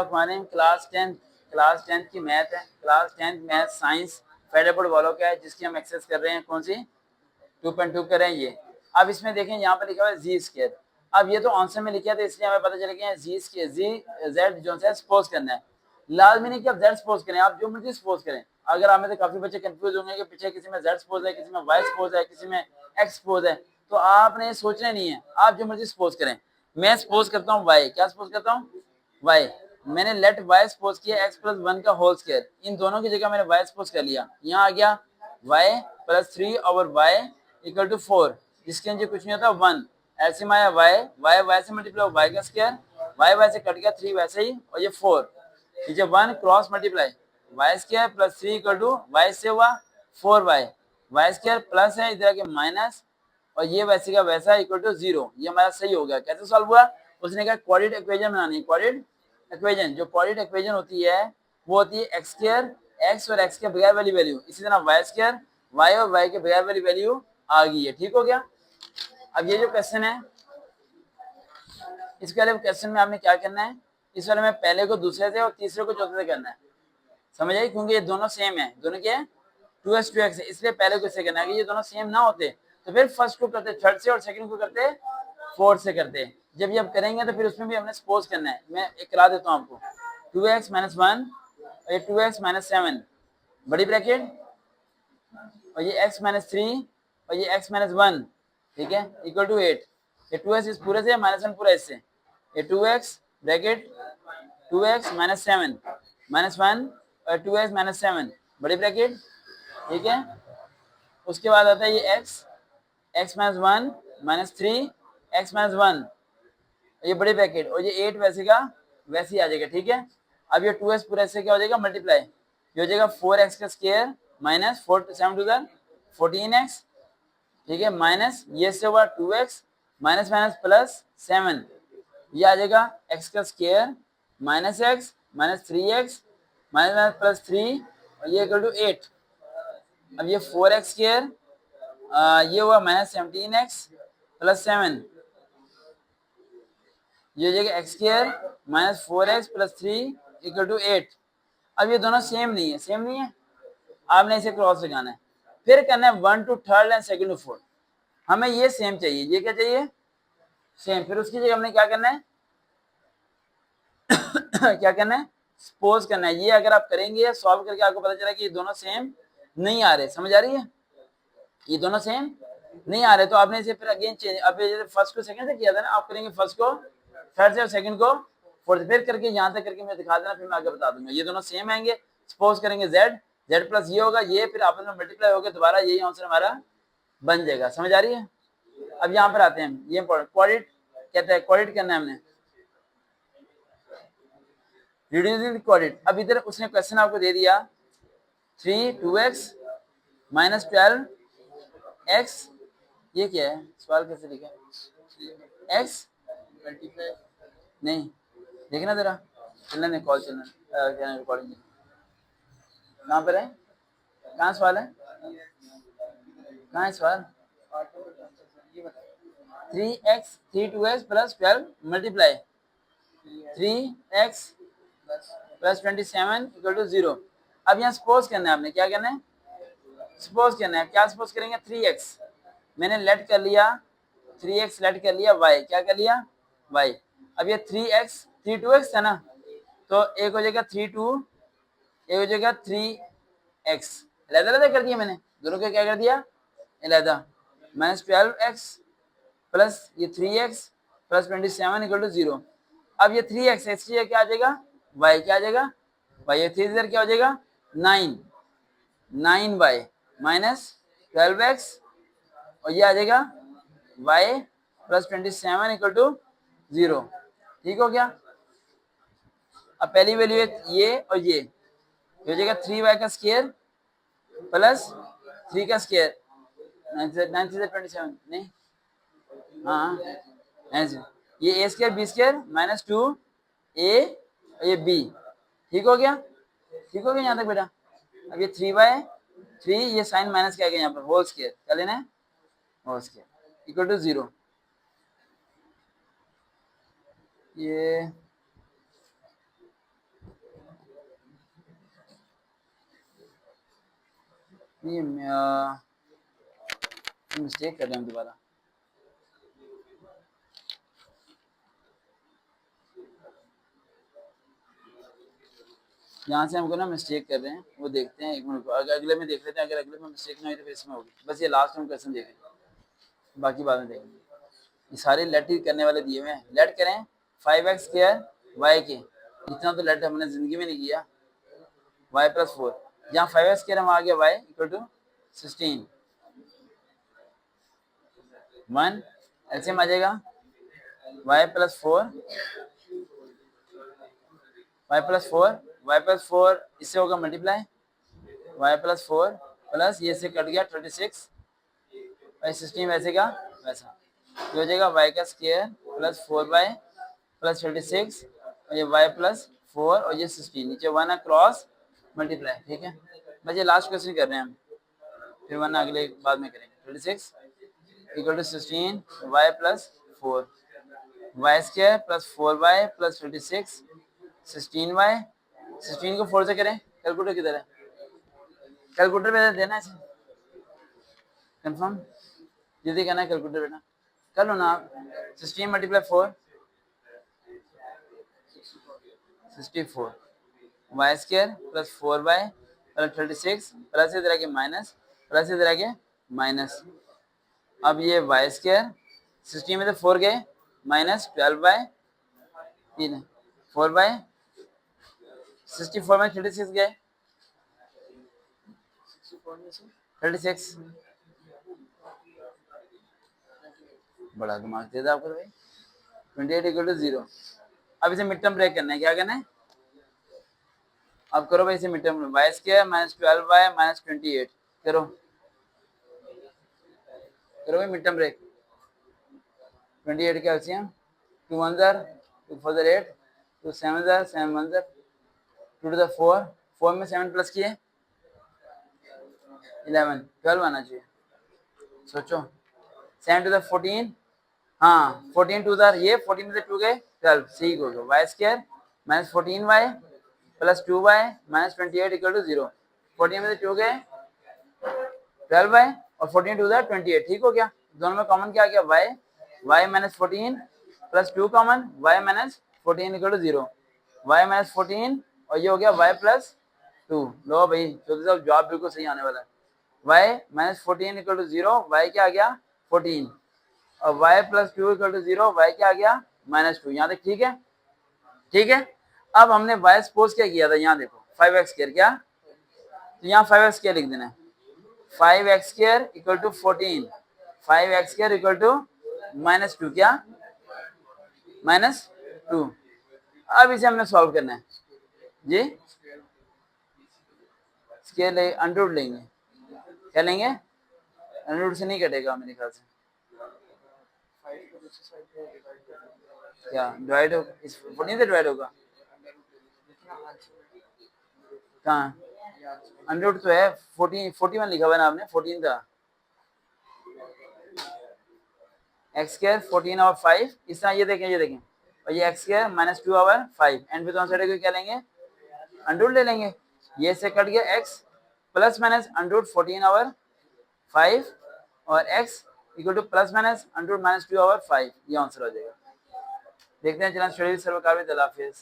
Class 10 की math है, class 10 math science federal वालों का है, जिसकी हम एक्सेस कर रहे हैं कौन सी 2.2 कर रहे हैं ये। अब इसमें देखें यहाँ पर लिखा हुआ है जी स्क्वायर। अब ये तो आंसर में लिखा था इसलिए हमें पता चल गया जी स्क्वायर, जी जेड जो है सपोज करना है, लाजमी नहीं कि आप जेड सपोज करें, आप जो मर्जी सपोज करें। अगर आप में से काफी बच्चे कंफ्यूज होंगे कि पीछे किसी में जेड सपोज है, किसी में वाई सपोज है, किसी में एक्स सपोज है, तो आपने सोचना नहीं है, आप जो मर्जी सपोज करें। मैं सपोज करता हूँ वाई, क्या सपोज करता हूँ वाई, मैंने लेट वाई सपोज किया एक्स प्लस 1 का होल स्क्वायर, इन दोनों की जगह मैंने वाई सपोज कर लिया, यहाँ आ गया y plus 3 over y equal to 4, जिसके नीचे कुछ नहीं होता 1, ऐसे में आया वाई, वाई वाई से मल्टीप्लाई वाई का स्क्वायर, वाई वाई से कट गया 3 वैसे ही, और ये 4 नीचे 1 cross multiply y square plus 3 equal to y से हुआ 4y, वाई स्क्वायर प्लस है इधर के माइनस, और ये वैसे का वैसा इक्वल टू 0, ये हमारा सही हो गया। कैसे सॉल्व हुआ, उसने कहा क्वाड्रेटिक इक्वेशन बनानी है, क्वाड्रेटिक इक्वेशन, जो क्वाड्रेटिक इक्वेशन होती है वो होती है एक्स स्क्वायर, एक्स और एक्स के बगैर वाली वैल्यू, इसी तरह वाई स्क्वायर, वाई और वाई के बगैर वाली वैल्यू आ गई है। ठीक हो गया। अब ये जो क्वेश्चन है, इसके वाले क्वेश्चन में आपने क्या करना है, इस वाले में पहले को दूसरे से और तीसरे को चौथे से करना है, समझ आई, क्योंकि ये दोनों सेम है, दोनों क्या है 2x 2x है, इसलिए पहले को इससे करना है। कि ये दोनों सेम ना होते तो फिर फर्स्ट को करते थर्ड से और सेकंड को करते फोर्थ से करते। जब ये अब करेंगे तो फिर उसमें भी हमने सपोज करना है, मैं एक करा देता हूँ आपको, 2x माइनस 1 और ये 2x माइनस 7 बड़ी ब्रैकेट, और ये x माइनस 3 और ये x माइनस 1, ठीक है, इक्वल टू 8, ये 2x इस पूरे से माइनस 1 पूरा इससे, ये 2x bracket 2x minus 7 minus 1 और 2x माइनस 7 बड़ी ब्रैकेट, ठीक है। उसके बाद आता है ये x minus 1 minus 3 x minus 1, ये बड़ी ब्रैकेट, और ये 8 वैसे का वैसे ही आ जाएगा, ठीक है। अब ये 2x पूरा इससे क्या हो जाएगा मल्टीप्लाई, ये हो जाएगा 4x का स्क्वायर माइनस 4 7 टू 14x, ठीक है, माइनस ये से हुआ 2x माइनस माइनस प्लस 7, ये आ जाएगा x का square minus x minus 3x minus minus plus 3 और ये इक्वल टू 8। अब ये 4x स्क्वायर ये हुआ माइनस 17x प्लस 7, ये हो जाएगा x square minus 4x plus 3 equal to 8। अब ये दोनों सेम नहीं है, सेम नहीं है, आपने इसे क्रॉस लगाना है, फिर करना है 1 to third and second to fourth, हमें ये सेम चाहिए, ये क्या चाहिए सेम, फिर उसकी जगह हमने क्या करना है क्या करना है सपोज करना है। ये अगर आप करेंगे सॉल्व करके आपको पता चला कि ये दोनों सेम नहीं आ रहे, समझ आ रही है, ये दोनों सेम नहीं आ रहे, तो आपने इसे फिर अगेन चेंज, अब जैसे फर्स्ट को सेकंड से किया था ना, आप करेंगे फर्स्ट को थर्ड से और सेकंड को फोर्थ, फिर करके यहाँ तक करके मैं दिखा देना, फिर मैं आगे बता दूंगा। ये दोनों सेम आएंगे, सपोज करेंगे z z प्लस ये होगा, ये फिर आपस में मल्टीप्लाई होगा, दोबारा यही आंसर हमारा बन जाएगा, समझ आ रही है। अब यहाँ पर आते हैं, ये क्वाड्रेट कहते हैं, क्वाड्रेट करना है हमने, रिड्यूसिंग क्वाड्रेट। अब इधर उसने क्वेश्चन आपको दे दिया 3 2x माइनस 12x, ये क्या है सवाल कैसे लिखा है x नहीं, देखना जरा, चलना नहीं, कॉल चलना रिकॉर्डिंग कहाँ पर है, कहाँ सवाल है, कहाँ है सवाल, 3x 3 2x plus 12 multiply 3x plus 27 equal to 0। अब यहाँ सपोज करना है, आपने क्या करना है सपोज करना है, क्या सपोज करेंगे 3x, मैंने लेट कर लिया 3x लेट कर लिया y, क्या कर लिया y। अब ये 3x 3 2x है ना, तो एक हो जाएगा 3 2, एक हो जाएगा 3x, अलग कर दिया मैंने दोनों को, क्या कर दिया अलग, माइनस 12x प्लस ये 3x प्लस 27 इक्वल टू 0। अब ये 3x x क्या आ जाएगा y, क्या आ जाएगा y, ये 3 इधर क्या हो जाएगा 9y माइनस 12x, और ये आ जाएगा y प्लस 27 इक्वल टू 0, ठीक हो गया। अब पहली वैल्यू है ये और ये हो जाएगा 3y का स्क्वायर प्लस 3 का स्क्वायर, 9 से 27 नहीं, हाँ ये ए स्क्वायर बी स्क्वायर माइनस 2 ए और ये बी, ठीक हो गया, ठीक हो गया यहाँ तक बेटा। अब ये 3 ये साइन माइनस क्या आ गया यहाँ पर होल स्क्वायर, क्या लेना है होल स्क्वायर इक्वल टू 0। ये ये मिस्टेक कर रहे हैं दोबारा। यहाँ से हमको ना मिस्टेक कर रहे हैं, वो देखते हैं, एक मिनट को अगर अगले में देख लेते हैं, अगर अगले में मिस्टेक ना हुई तो फिर इसमें होगी। बस ये लास्ट हम क्वेश्चन देखेंगे, बाकी बाद में देखेंगे। ये सारे लेट ही करने वाले दिए हुए हैं। लेट करें 5x² y के, इतना तो लेट हमने जिंदगी में नहीं किया। y + 4, जहाँ 5x² हम आ गया y = 16। 1 एलसीएम आ जाएगा y + 4, y + 4 इससे होगा मल्टीप्लाई, y + 4 प्लस ये से कट गया 36 और 16 वैसे का वैसा, ये हो जाएगा y² + 4y + 36 और ये y + 4 और ये 16, नीचे 1 क्रॉस मल्टीप्लाई। ठीक है, बस ये लास्ट क्वेश्चन कर रहे हैं हम, फिर 1 अगले बाद में करेंगे। 36 = 16 y + 4, y² + 4y + 36 16y, 16 को 4 से करें, कैलकुलेटर किधर है, कैलकुलेटर पे देना है कंफर्म, जल्दी करना है कैलकुलेटर बेटा, कर लो ना आप। 16 × 4 64, y² + 4y + 36 प्लस इधर आके माइनस, प्लस इधर आके माइनस। अब ये y², 16 में से 4 गए, माइनस 12/3, 4/64 में 36 गए, 36, बड़ा दिमाग तेज आपका भाई। 28 = 0। अब इसे मिड टर्म ब्रेक करना है, क्या करना है, अब करो भाई इसे मिड टर्म, y² - 12y - 28 करो, करो भाई मिड टर्म ब्रेक। 28 का एलसीएम 2 1 2 4 8, 2 7 7 1 2 to the 4, 4 में 7 प्लस किए 11, 12 आना चाहिए, सोचो। 7 to the 14, हाँ 14 2 ये 14 में से 2 गए 12, सही हो गया। y² - 14y + 2y - 28 = 0, 14 में से 2 गए 12y और 14 2 28, ठीक हो गया। दोनों में कॉमन क्या आ गया y, y - 14 + 2 common, y - 14 = 0, y - 14 और ये हो गया y + 2। लो भाई चौधरी साहब जवाब बिल्कुल सही आने वाला है। y - 14 = 0, y क्या आ गया 14 और y + 2 = 0, y क्या आ गया -2। यहाँ तक ठीक है, ठीक है। अब हमने y सपोज क्या किया था, यहाँ देखो 5x² क्या, तो यहाँ 5x² लिख देना है, 5x² = 14, 5x² = -2 क्या -2। अब इसे हमने सॉल्व करना है जी, स्केयर अंडर रूट लेंगे, क्या लेंगे, अंडर रूट से नहीं कटेगा मेरे ख्याल से, क्या डिवाइड होगा, इस 14 से डिवाइड होगा, कहाँ अंडर रूट तो है 14, 41 लिखा हुआ है ना आपने, 14 था, x² 14 और 5 इस तरह, ये देखें और ये x² -2 और 5 एंड पे दोनों साइड को क्या लेंगे अंडर रूट ले लेंगे, ये से कट गया x plus minus under root 14 और 5 और x = plus minus under root -2 और 5, ये आंसर हो जाएगा। देखते हैं चलन स्टडी सर्वकार में, अल्लाह हाफिज़।